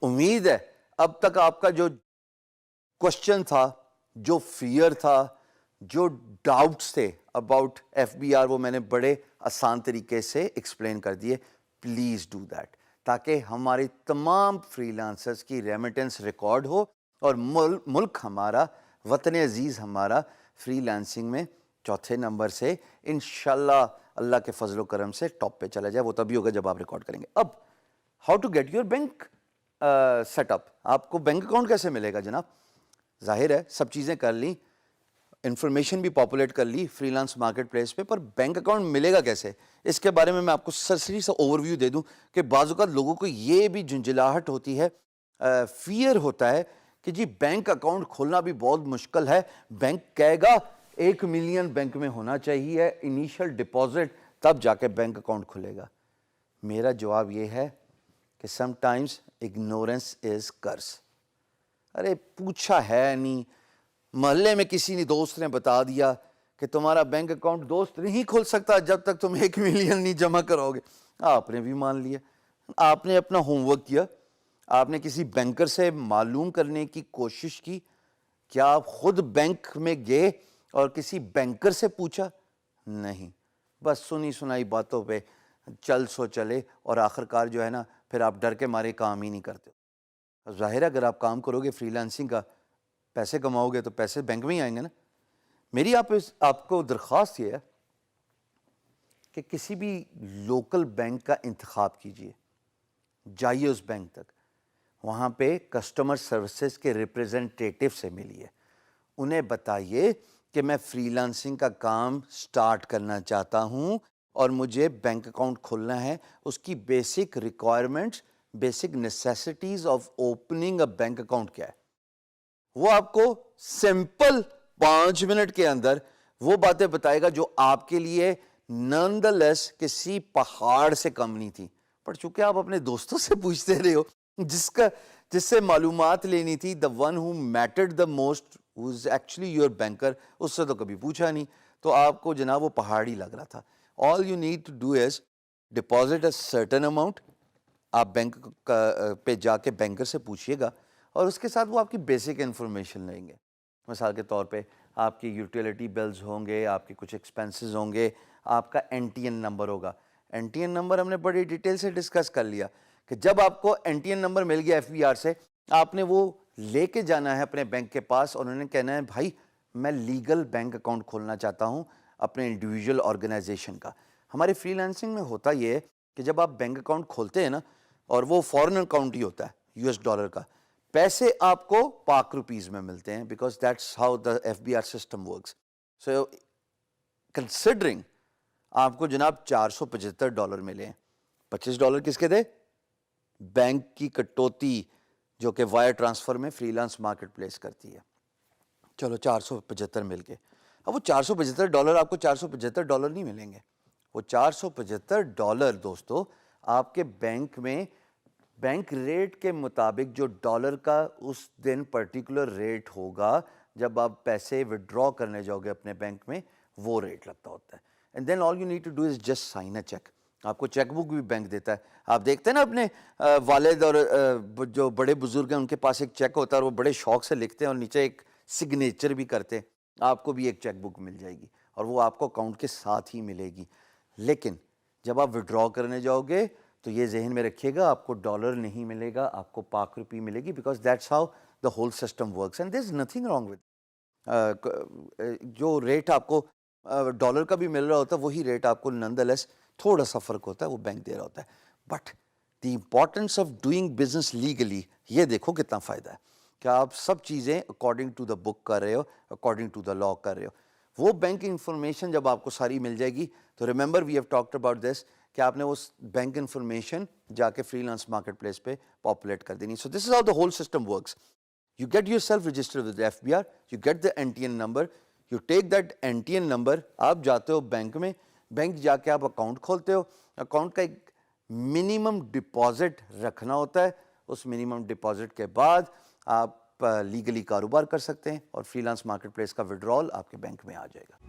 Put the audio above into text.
امید ہے اب تک آپ کا جو کوشچن تھا، جو فیئر تھا، جو ڈاؤٹس تھے اباؤٹ ایف بی آر، وہ میں نے بڑے آسان طریقے سے ایکسپلین کر دیے. پلیز ڈو دیٹ تاکہ ہماری تمام فری لانسرز کی ریمیٹنس ریکارڈ ہو اور ملک ہمارا، وطن عزیز ہمارا فری لانسنگ میں چوتھے نمبر سے انشاءاللہ اللہ کے فضل و کرم سے ٹاپ پہ چلا جائے. وہ تبھی ہوگا جب آپ ریکارڈ کریں گے. اب how to get your bank set up. آپ کو بینک اکاؤنٹ کیسے ملے گا جناب؟ ظاہر ہے سب چیزیں کر لیں، انفارمیشن بھی پاپولیٹ کر لی فری لانس مارکیٹ پلیس پہ، پر بینک اکاؤنٹ ملے گا کیسے؟ اس کے بارے میں آپ کو سرسری سا اوور ویو دے دوں کہ بعض اوقات لوگوں کو یہ بھی جھنجھلاہٹ ہوتی ہے، فیئر ہوتا ہے کہ جی بینک اکاؤنٹ کھولنا بھی بہت مشکل ہے، بینک کہے گا 1 ملین بینک میں ہونا چاہیے انیشل ڈپازٹ، تب جا کے بینک اکاؤنٹ کھلے گا. میرا جواب یہ ہے کہ سم ٹائمز اگنورنس از کرس. ارے پوچھا ہے نہیں، محلے میں کسی نے دوست نے بتا دیا کہ تمہارا بینک اکاؤنٹ دوست نہیں کھول سکتا جب تک تم 1 ملین نہیں جمع کرو گے. آپ نے بھی مان لیا، آپ نے اپنا ہوم ورک کیا، آپ نے کسی بینکر سے معلوم کرنے کی کوشش کی. کیا آپ خود بینک میں گئے اور کسی بینکر سے پوچھا؟ نہیں، بس سنی سنائی باتوں پہ چل سو چلے، اور آخر کار جو ہے نا پھر آپ ڈر کے مارے کام ہی نہیں کرتے. ظاہر ہے اگر آپ کام کرو گے فری لانسنگ کا، پیسے کماؤ گے تو پیسے بینک میں ہی آئیں گے نا. میری آپ کو درخواست یہ ہے کہ کسی بھی لوکل بینک کا انتخاب کیجئے، جائیے اس بینک تک، وہاں پہ کسٹمر سروسز کے ریپریزنٹیٹیو سے ملیے، انہیں بتائیے کہ میں فری لانسنگ کا کام سٹارٹ کرنا چاہتا ہوں اور مجھے بینک اکاؤنٹ کھولنا ہے. اس کی basic requirements, basic necessities of opening a bank account کیا ہے، وہ آپ کو سمپل 5 منٹ کے اندر وہ باتیں بتائے گا جو آپ کے لیے نان دا لیس کسی پہاڑ سے کم نہیں تھی. پر چونکہ آپ اپنے دوستوں سے پوچھتے رہے ہو، جس سے معلومات لینی تھی، the one who mattered the most who's actually your banker، اس سے تو کبھی پوچھا نہیں، تو آپ کو جناب وہ پہاڑی لگ رہا تھا. all you need to do is deposit a certain amount. آپ بینک پہ جا کے بینکر سے پوچھئے گا اور اس کے ساتھ وہ آپ کی بیسک انفارمیشن لیں گے. مثال کے طور پہ آپ کی یوٹیلیٹی بلز ہوں گے، آپ کے کچھ ایکسپینسز ہوں گے، آپ کا این ٹی این نمبر ہوگا. این ٹی این نمبر ہم نے بڑی ڈیٹیل سے ڈسکس کر لیا کہ جب آپ کو این ٹی این نمبر مل گیا ایف بی آر سے، آپ نے وہ لے کے جانا ہے اپنے بینک کے پاس اور انہوں نے کہنا ہے بھائی میں لیگل بینک اکاؤنٹ کھولنا چاہتا ہوں اپنے انڈیویجول آرگنائزیشن کا. ہمارے فری لانسنگ میں ہوتا یہ ہے کہ جب آپ بینک اکاؤنٹ کھولتے ہیں نا، اور وہ فورن اکاؤنٹ ہی ہوتا ہے US ڈالر کا، پیسے آپ کو پاک روپیز میں ملتے ہیں، because that's how the F B R system works. So considering آپ کو جناب $475 ملے ہیں، $25 کس کے تھے؟ بینک کی کٹوتی جو کہ وائر ٹرانسفر میں فری لانس مارکیٹ پلیس کرتی ہے. چلو 475 مل گئے. اب وہ $475 آپ کو $475 نہیں ملیں گے. وہ $475 دوستو آپ کے بینک میں بینک ریٹ کے مطابق جو ڈالر کا اس دن پرٹیکولر ریٹ ہوگا جب آپ پیسے وڈرا کرنے جاؤ گے اپنے بینک میں، وہ ریٹ لگتا ہوتا ہے. And then all you need to do is just sign a cheque. آپ کو چیک بک بھی بینک دیتا ہے. آپ دیکھتے ہیں نا اپنے والد اور جو بڑے بزرگ ہیں ان کے پاس ایک چیک ہوتا ہے اور وہ بڑے شوق سے لکھتے ہیں اور نیچے ایک سگنیچر بھی کرتے ہیں. آپ کو بھی ایک چیک بک مل جائے گی اور وہ آپ کو اکاؤنٹ کے ساتھ ہی ملے گی. لیکن جب آپ وڈرا کرنے جاؤ گے تو یہ ذہن میں رکھیے گا آپ کو ڈالر نہیں ملے گا، آپ کو پاک روپی ملے گی، because that's how the whole system works. And there is nothing wrong with جو ریٹ آپ کو ڈالر کا بھی مل رہا ہوتا ہے وہی ریٹ آپ کو نان دا لیس تھوڑا سا فرق ہوتا ہے وہ بینک دے رہا ہوتا ہے. But the importance of doing business legally, یہ دیکھو کتنا فائدہ ہے کہ آپ سب چیزیں اکارڈنگ ٹو دا بک کر رہے ہو، اکارڈنگ ٹو دا لا کر رہے ہو. وہ بینک انفارمیشن جب آپ کو ساری مل جائے گی تو remember we have talked about this کہ آپ نے اس بینک انفارمیشن جا کے فری لانس مارکیٹ پلیس پہ پاپولیٹ کر دینی. So this is how the whole system works. You get yourself registered with the FBR, you get the NTN number, you take that NTN number, آپ جاتے ہو bank میں، bank جا کے آپ account کھولتے ہو. اکاؤنٹ کا ایک منیمم ڈپازٹ رکھنا ہوتا ہے، اس منیمم ڈپازٹ کے بعد آپ لیگلی کاروبار کر سکتے ہیں اور فری لانس مارکیٹ پلیس کا وڈرال آپ کے بینک میں آ جائے گا.